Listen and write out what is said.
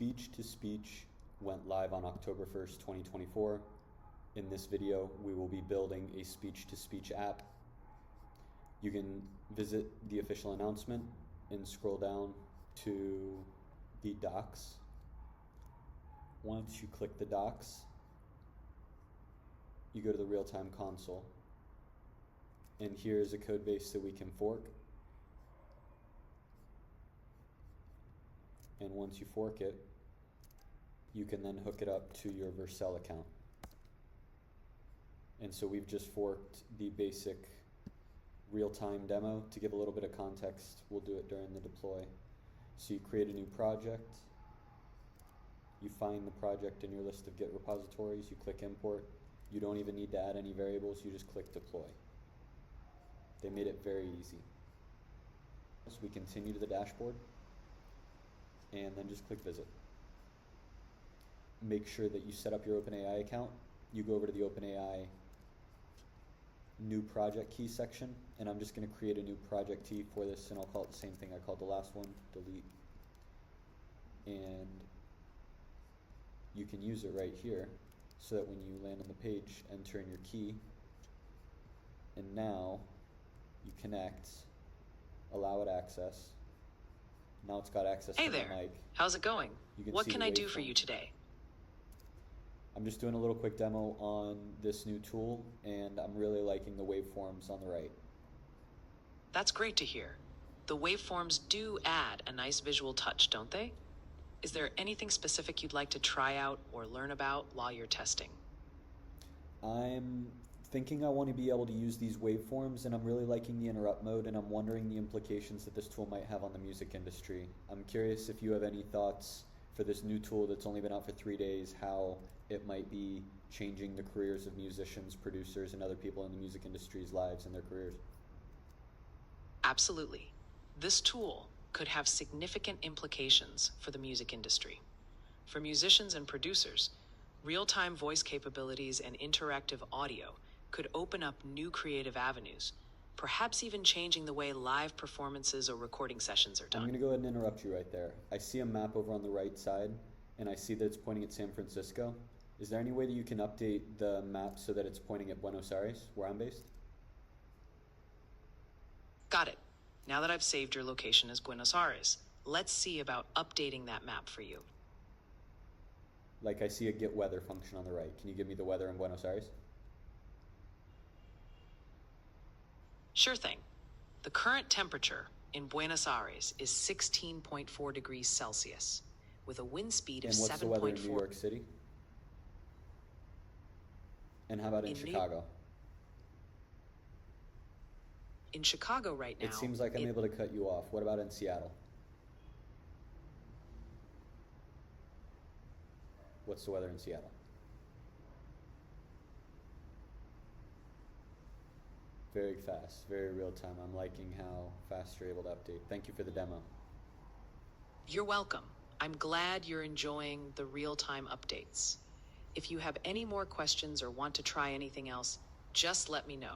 Speech-to-speech went live on October 1st, 2024. In this video, we will be building a speech-to-speech app. You can visit the official announcement and scroll down to the docs. Once you click the docs, you go to the real-time console. And here's a code base that we can fork. And once you fork it, you can then hook it up to your Vercel account. And so we've just forked the basic real-time demo. To give a little bit of context, we'll do it during the deploy. So you create a new project, you find the project in your list of Git repositories, you click import. You don't even need to add any variables, you just click deploy. They made it very easy. So we continue to the dashboard and then just click visit. Make sure that you set up your OpenAI account. You go over to the OpenAI new project key section, and I'm just going to create a new project key for this, and I'll call it the same thing I called the last one, delete. And you can use it right here so that when you land on the page, enter in your key, and now you connect, allow it access. Now it's got access to the mic. Hey there, how's it going? What can I do for you today? I'm just doing a little quick demo on this new tool, and I'm really liking the waveforms on the right. That's great to hear. The waveforms do add a nice visual touch, don't they? Is there anything specific you'd like to try out or learn about while you're testing? I'm thinking I want to be able to use these waveforms, and I'm really liking the interrupt mode, and I'm wondering the implications that this tool might have on the music industry. I'm curious if you have any thoughts for this new tool that's only been out for 3 days, how it might be changing the careers of musicians, producers, and other people in the music industry's lives and their careers. Absolutely. This tool could have significant implications for the music industry. For musicians and producers, real-time voice capabilities and interactive audio could open up new creative avenues, perhaps even changing the way live performances or recording sessions are done. I'm going to go ahead and interrupt you right there. I see a map over on the right side, and I see that it's pointing at San Francisco. Is there any way that you can update the map so that it's pointing at Buenos Aires, where I'm based? Got it. Now that I've saved your location as Buenos Aires, let's see about updating that map for you. Like I see a get weather function on the right. Can you give me the weather in Buenos Aires? Sure thing. The current temperature in Buenos Aires is 16.4 degrees Celsius, with a wind speed of 7.4. And what's the weather in New York City? And how about in Chicago? In Chicago right now... It seems like I'm able to cut you off. What about in Seattle? What's the weather in Seattle? Very fast, very real time. I'm liking how fast you're able to update. Thank you for the demo. You're welcome. I'm glad you're enjoying the real-time updates. If you have any more questions or want to try anything else, just let me know.